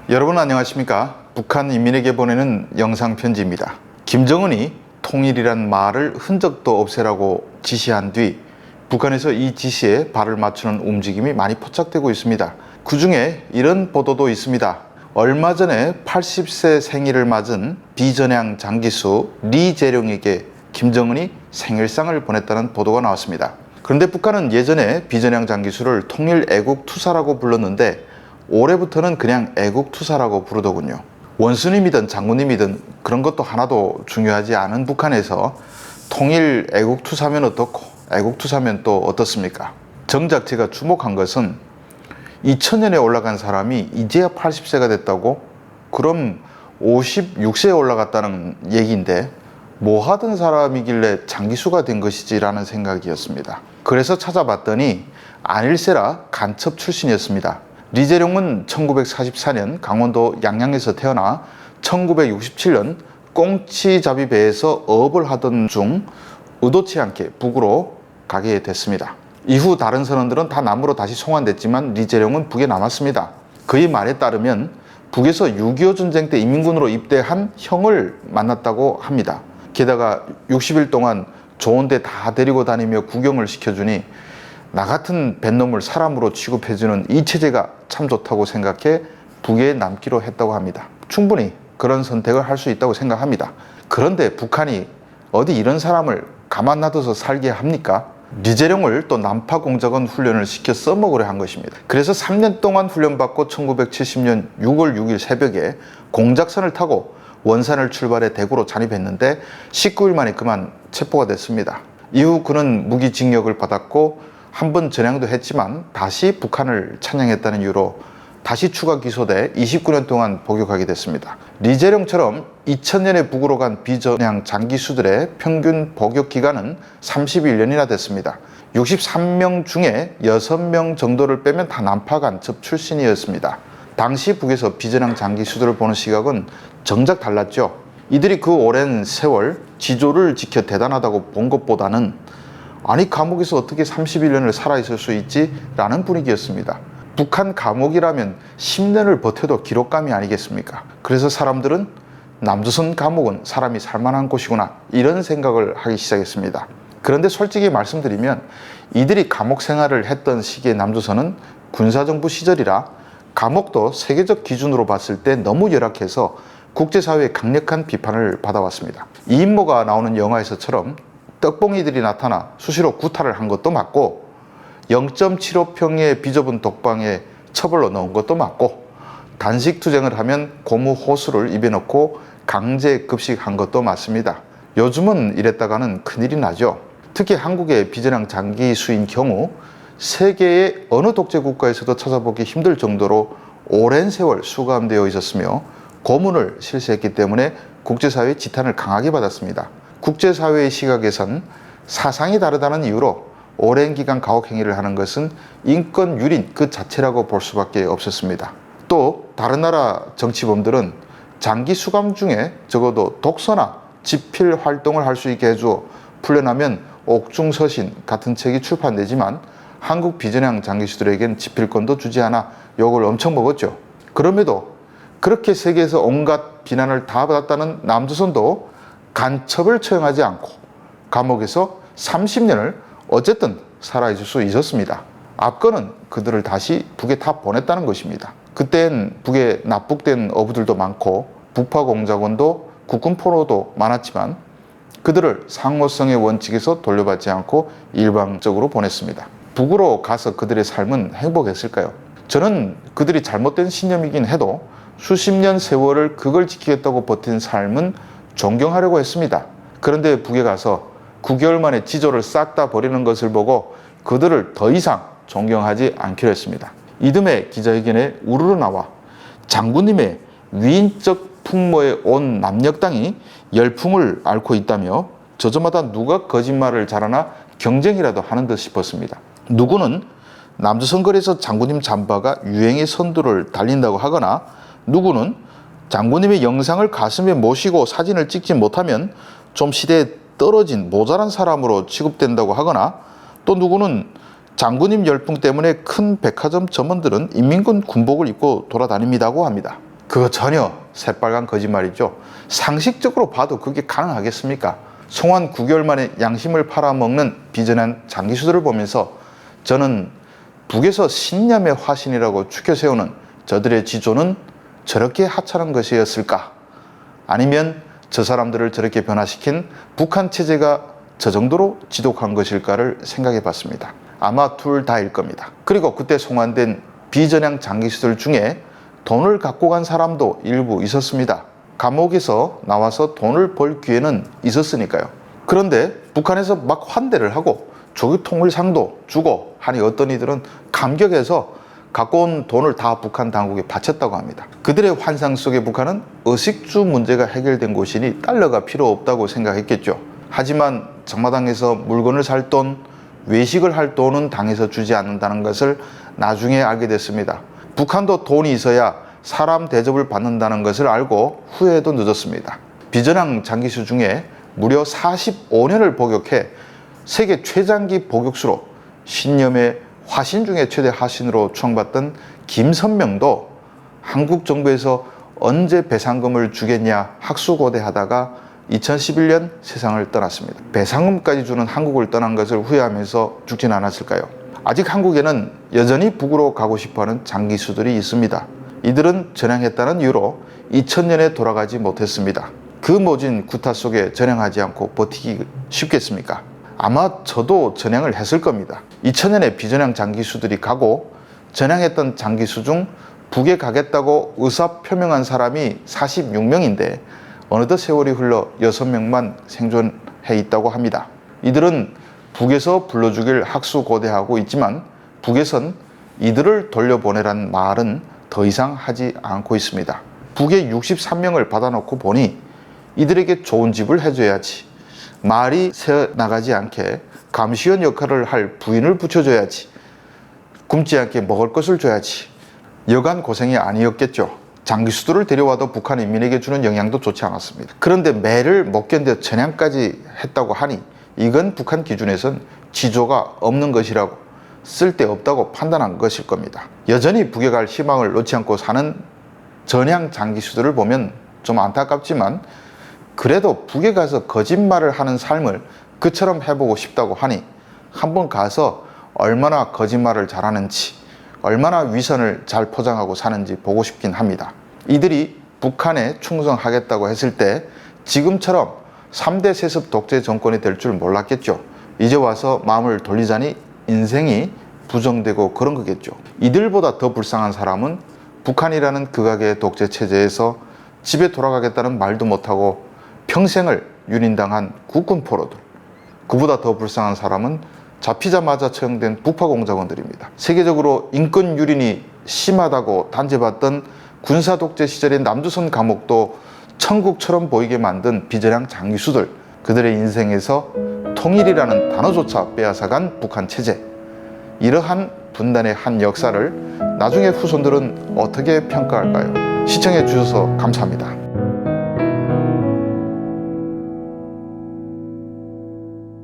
여러분 안녕하십니까? 북한 인민에게 보내는 영상 편지입니다. 김정은이 통일이란 말을 흔적도 없애라고 지시한 뒤 북한에서 이 지시에 발을 맞추는 움직임이 많이 포착되고 있습니다. 그 중에 이런 보도도 있습니다. 얼마 전에 80세 생일을 맞은 비전향 장기수 리재룡에게 김정은이 생일상을 보냈다는 보도가 나왔습니다. 그런데 북한은 예전에 비전향 장기수를 통일애국투사라고 불렀는데 올해부터는 그냥 애국투사라고 부르더군요. 원수님이든 장군님이든 그런 것도 하나도 중요하지 않은 북한에서 통일 애국투사면 어떻고 애국투사면 또 어떻습니까? 정작 제가 주목한 것은 2000년에 올라간 사람이 이제야 80세가 됐다고? 그럼 56세에 올라갔다는 얘기인데 뭐 하던 사람이길래 장기수가 된 것이지 라는 생각이었습니다. 그래서 찾아봤더니 안일세라 간첩 출신이었습니다. 리재룡은 1944년 강원도 양양에서 태어나 1967년 꽁치잡이배에서 어업을 하던 중 의도치 않게 북으로 가게 됐습니다. 이후 다른 선원들은 다 남으로 다시 송환됐지만 리재룡은 북에 남았습니다. 그의 말에 따르면 북에서 6.25 전쟁 때 인민군으로 입대한 형을 만났다고 합니다. 게다가 60일 동안 좋은 데 다 데리고 다니며 구경을 시켜주니 나 같은 뱃놈을 사람으로 취급해주는 이 체제가 참 좋다고 생각해 북에 남기로 했다고 합니다. 충분히 그런 선택을 할 수 있다고 생각합니다. 그런데 북한이 어디 이런 사람을 가만 놔둬서 살게 합니까? 리재룡을 또 난파공작원 훈련을 시켜 써먹으려 한 것입니다. 그래서 3년 동안 훈련받고 1970년 6월 6일 새벽에 공작선을 타고 원산을 출발해 대구로 잔입했는데 19일 만에 그만 체포가 됐습니다. 이후 그는 무기징역을 받았고 한 번 전향도 했지만 다시 북한을 찬양했다는 이유로 다시 추가 기소돼 29년 동안 복역하게 됐습니다. 리재룡처럼 2000년에 북으로 간 비전향 장기수들의 평균 복역 기간은 31년이나 됐습니다. 63명 중에 6명 정도를 빼면 다 난파 간첩 출신이었습니다. 당시 북에서 비전향 장기수들을 보는 시각은 정작 달랐죠. 이들이 그 오랜 세월 지조를 지켜 대단하다고 본 것보다는 아니 감옥에서 어떻게 31년을 살아있을 수 있지? 라는 분위기였습니다. 북한 감옥이라면 10년을 버텨도 기록감이 아니겠습니까? 그래서 사람들은 남조선 감옥은 사람이 살만한 곳이구나 이런 생각을 하기 시작했습니다. 그런데 솔직히 말씀드리면 이들이 감옥 생활을 했던 시기의 남조선은 군사정부 시절이라 감옥도 세계적 기준으로 봤을 때 너무 열악해서 국제사회의 강력한 비판을 받아왔습니다. 이인모가 나오는 영화에서처럼 떡봉이들이 나타나 수시로 구타를 한 것도 맞고 0.75평의 비좁은 독방에 처벌로 넣은 것도 맞고 단식 투쟁을 하면 고무 호수를 입에 넣고 강제 급식한 것도 맞습니다. 요즘은 이랬다가는 큰일이 나죠. 특히 한국의 비전향 장기수인 경우 세계의 어느 독재 국가에서도 찾아보기 힘들 정도로 오랜 세월 수감되어 있었으며 고문을 실시했기 때문에 국제사회의 지탄을 강하게 받았습니다. 국제사회의 시각에선 사상이 다르다는 이유로 오랜 기간 가혹행위를 하는 것은 인권 유린 그 자체라고 볼 수밖에 없었습니다. 또 다른 나라 정치범들은 장기 수감 중에 적어도 독서나 집필 활동을 할 수 있게 해주어 풀려나면 옥중서신 같은 책이 출판되지만 한국 비전향 장기수들에겐 집필권도 주지 않아 욕을 엄청 먹었죠. 그럼에도 그렇게 세계에서 온갖 비난을 다 받았다는 남조선도 간첩을 처형하지 않고 감옥에서 30년을 어쨌든 살아있을 수 있었습니다. 압권은 그들을 다시 북에 다 보냈다는 것입니다. 그땐 북에 납북된 어부들도 많고 북파공작원도 국군포로도 많았지만 그들을 상호성의 원칙에서 돌려받지 않고 일방적으로 보냈습니다. 북으로 가서 그들의 삶은 행복했을까요? 저는 그들이 잘못된 신념이긴 해도 수십 년 세월을 그걸 지키겠다고 버틴 삶은 존경하려고 했습니다. 그런데 북에 가서 9개월 만에 지조를 싹 다 버리는 것을 보고 그들을 더 이상 존경하지 않기로 했습니다. 이듬해 기자회견에 우르르 나와 장군님의 위인적 풍모에 온 남녘땅이 열풍을 앓고 있다며 저저마다 누가 거짓말을 잘하나 경쟁이라도 하는 듯 싶었습니다. 누구는 남조선거리에서 장군님 잠바가 유행의 선두를 달린다고 하거나 누구는 장군님의 영상을 가슴에 모시고 사진을 찍지 못하면 좀 시대에 떨어진 모자란 사람으로 취급된다고 하거나 또 누구는 장군님 열풍 때문에 큰 백화점 점원들은 인민군 군복을 입고 돌아다닙니다고 합니다. 그거 전혀 새빨간 거짓말이죠. 상식적으로 봐도 그게 가능하겠습니까? 송환 9개월 만에 양심을 팔아먹는 비전한 장기수들을 보면서 저는 북에서 신념의 화신이라고 추켜세우는 저들의 지조는 저렇게 하찮은 것이었을까? 아니면 저 사람들을 저렇게 변화시킨 북한 체제가 저 정도로 지독한 것일까를 생각해 봤습니다. 아마 둘 다일 겁니다. 그리고 그때 송환된 비전향 장기수들 중에 돈을 갖고 간 사람도 일부 있었습니다. 감옥에서 나와서 돈을 벌 기회는 있었으니까요. 그런데 북한에서 막 환대를 하고 조기 통일상도 주고 하니 어떤 이들은 감격해서 갖고 온 돈을 다 북한 당국에 바쳤다고 합니다. 그들의 환상 속의 북한은 의식주 문제가 해결된 곳이니 달러가 필요 없다고 생각했겠죠. 하지만 정마당에서 물건을 살 돈, 외식을 할 돈은 당에서 주지 않는다는 것을 나중에 알게 됐습니다. 북한도 돈이 있어야 사람 대접을 받는다는 것을 알고 후회도 늦었습니다. 비전향 장기수 중에 무려 45년을 복역해 세계 최장기 복역수로 신념의 화신 중에 최대 화신으로 추앙받던 김선명도 한국 정부에서 언제 배상금을 주겠냐 학수고대하다가 2011년 세상을 떠났습니다. 배상금까지 주는 한국을 떠난 것을 후회하면서 죽진 않았을까요? 아직 한국에는 여전히 북으로 가고 싶어하는 장기수들이 있습니다. 이들은 전향했다는 이유로 2000년에 돌아가지 못했습니다. 그 모진 구타 속에 전향하지 않고 버티기 쉽겠습니까? 아마 저도 전향을 했을 겁니다. 2000년에 비전향 장기수들이 가고 전향했던 장기수 중 북에 가겠다고 의사 표명한 사람이 46명인데 어느덧 세월이 흘러 6명만 생존해 있다고 합니다. 이들은 북에서 불러주길 학수고대하고 있지만 북에선 이들을 돌려보내란 말은 더 이상 하지 않고 있습니다. 북에 63명을 받아놓고 보니 이들에게 좋은 집을 해줘야지, 말이 새어나가지 않게 감시원 역할을 할 부인을 붙여줘야지, 굶지 않게 먹을 것을 줘야지. 여간 고생이 아니었겠죠. 장기수들을 데려와도 북한 인민에게 주는 영향도 좋지 않았습니다. 그런데 매를 못 견뎌 전향까지 했다고 하니 이건 북한 기준에선 지조가 없는 것이라고, 쓸데없다고 판단한 것일 겁니다. 여전히 북에 갈 희망을 놓지 않고 사는 전향 장기수들을 보면 좀 안타깝지만 그래도 북에 가서 거짓말을 하는 삶을 그처럼 해보고 싶다고 하니 한번 가서 얼마나 거짓말을 잘하는지, 얼마나 위선을 잘 포장하고 사는지 보고 싶긴 합니다. 이들이 북한에 충성하겠다고 했을 때 지금처럼 3대 세습 독재 정권이 될 줄 몰랐겠죠. 이제 와서 마음을 돌리자니 인생이 부정되고 그런 거겠죠. 이들보다 더 불쌍한 사람은 북한이라는 극악의 독재 체제에서 집에 돌아가겠다는 말도 못하고 평생을 유린당한 국군 포로들. 그보다 더 불쌍한 사람은 잡히자마자 처형된 북파 공작원들입니다. 세계적으로 인권 유린이 심하다고 단죄받던 군사 독재 시절의 남조선 감옥도 천국처럼 보이게 만든 비전향 장기수들, 그들의 인생에서 통일이라는 단어조차 빼앗아간 북한 체제. 이러한 분단의 한 역사를 나중에 후손들은 어떻게 평가할까요? 시청해 주셔서 감사합니다.